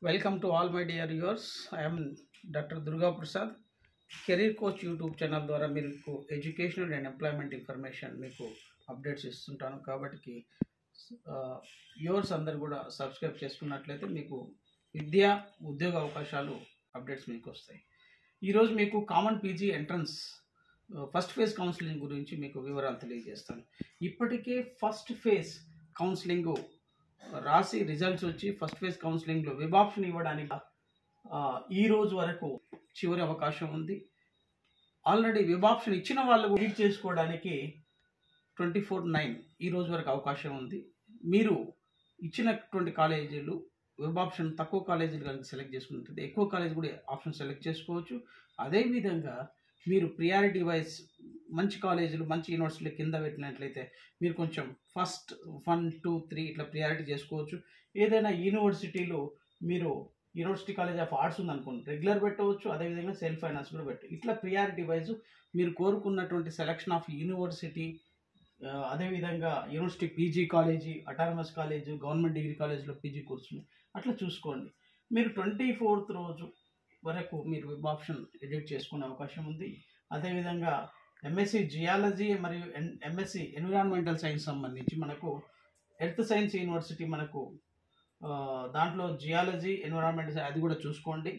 Welcome to all my dear viewers. I am Dr. Durga Prasad. Career coach YouTube channel ద్వారా మీకు educational and employment information మీకు updates ఇస్తుంటాను. కాబట్టి viewers అందరు కూడా subscribe చేసుకున్నట్లయితే మీకు విద్యా ఉద్యోగ అవకాశాలు అప్డేట్స్ మీకు వస్తాయి. ఈరోజు మీకు common PG entrance first phase counselling గురించి మీకు వివరాలు తెలియజేస్తాను. ఇప్పటికే ఫస్ట్ ఫేజ్ కౌన్సిలింగ్ రాసి రిజల్ట్స్ వచ్చి ఫస్ట్ ఫేజ్ కౌన్సిలింగ్లో వెబ్ ఆప్షన్ ఇవ్వడానికి ఈ రోజు వరకు చివరి అవకాశం ఉంది. ఆల్రెడీ వెబ్ ఆప్షన్ ఇచ్చిన వాళ్ళు రీడ్ చేసుకోవడానికి 24/9 ఈ రోజు వరకు అవకాశం ఉంది. మీరు ఇచ్చినటువంటి కాలేజీలు వెబ్ ఆప్షన్ తక్కువ కాలేజీలు కనుక సెలెక్ట్ చేసుకుంటుంది, ఎక్కువ కాలేజీ కూడా ఆప్షన్ సెలెక్ట్ చేసుకోవచ్చు. అదేవిధంగా మీరు ప్రియారిటీ వైజ్ మంచి కాలేజీలు మంచి యూనివర్సిటీల కింద పెట్టినట్లయితే మీరు కొంచెం ఫస్ట్ 1, 2, 3 ఇట్లా ప్రియారిటీ చేసుకోవచ్చు. ఏదైనా యూనివర్సిటీలో మీరు యూనివర్సిటీ కాలేజ్ ఆఫ్ ఆర్ట్స్ ఉందనుకోండి, రెగ్యులర్ పెట్టవచ్చు. అదేవిధంగా సెల్ఫ్ ఫైనాన్స్ కూడా పెట్టవచ్చు. ఇట్లా ప్రియారిటీ వైజ్ మీరు కోరుకున్నటువంటి సెలక్షన్ ఆఫ్ యూనివర్సిటీ, అదేవిధంగా university PG college, autonomous college, government degree కాలేజ్లో పీజీ కోర్సులు అట్లా చూసుకోండి. మీరు 24th రోజు వరకు మీరు వెబ్ ఆప్షన్ ఎడిట్ చేసుకునే అవకాశం ఉంది. అదేవిధంగా ఎంఎస్సి జియాలజీ మరియు ఎంఎస్సి ఎన్విరాన్మెంటల్ సైన్స్ సంబంధించి మనకు ఎర్త్ సైన్స్ యూనివర్సిటీ మనకు దాంట్లో జియాలజీ ఎన్విరాన్మెంట్ అది కూడా చూసుకోండి.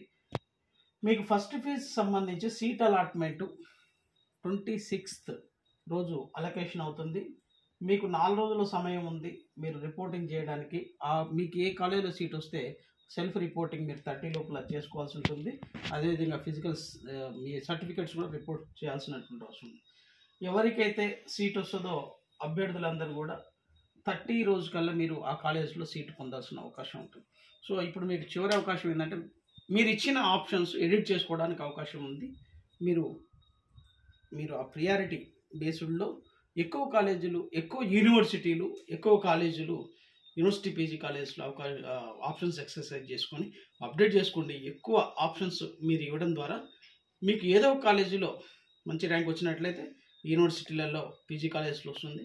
మీకు ఫస్ట్ ఫేజ్ సంబంధించి సీట్ అలాట్మెంట్ 26th రోజు అలొకేషన్ అవుతుంది. మీకు 4 రోజుల సమయం ఉంది మీరు రిపోర్టింగ్ చేయడానికి. మీకు ఏ కాలేజీలో సీట్ వస్తే సెల్ఫ్ రిపోర్టింగ్ మీరు 30 లోపల చేసుకోవాల్సి ఉంటుంది. అదేవిధంగా ఫిజికల్స్ మీ సర్టిఫికెట్స్ కూడా రిపోర్ట్ చేయాల్సినటువంటి అవసరం ఉంది. ఎవరికైతే సీట్ వస్తుందో అభ్యర్థులందరూ కూడా 30 రోజు కల్లా మీరు ఆ కాలేజ్లో సీట్ పొందాల్సిన అవకాశం ఉంటుంది. సో ఇప్పుడు మీకు చివరి అవకాశం ఏంటంటే మీరు ఇచ్చిన ఆప్షన్స్ ఎడిట్ చేసుకోవడానికి అవకాశం ఉంది. మీరు ఆ ప్రియారిటీ బేస్డ్లో ఎక్కువ కాలేజీలు, ఎక్కువ యూనివర్సిటీలు, ఎక్కువ కాలేజీలు యూనివర్సిటీ పీజీ కాలేజ్లో ఆప్షన్స్ ఎక్సర్సైజ్ చేసుకొని అప్డేట్ చేసుకోండి. ఎక్కువ ఆప్షన్స్ మీరు ఇవ్వడం ద్వారా మీకు ఏదో ఒక కాలేజీలో మంచి ర్యాంక్ వచ్చినట్లయితే యూనివర్సిటీలలో పీజీ కాలేజ్లో వస్తుంది.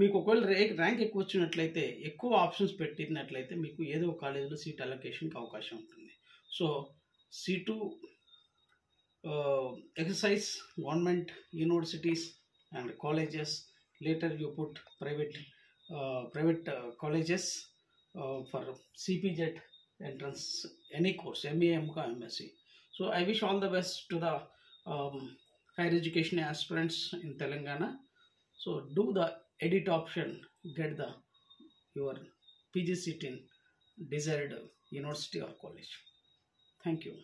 మీకు ఒకవేళ ర్యాంక్ ఎక్కువ వచ్చినట్లయితే ఎక్కువ ఆప్షన్స్ పెట్టినట్లయితే మీకు ఏదో ఒక కాలేజీలో సీట్ అలొకేషన్కి అవకాశం ఉంటుంది. So C2 exercise government universities and colleges. Later you put private colleges for CPJET entrance, any course, MA, MCA, MSc. So I wish all the best to the higher education aspirants in Telangana. So do the edit option, get your PG seat in desired university or college. Thank you.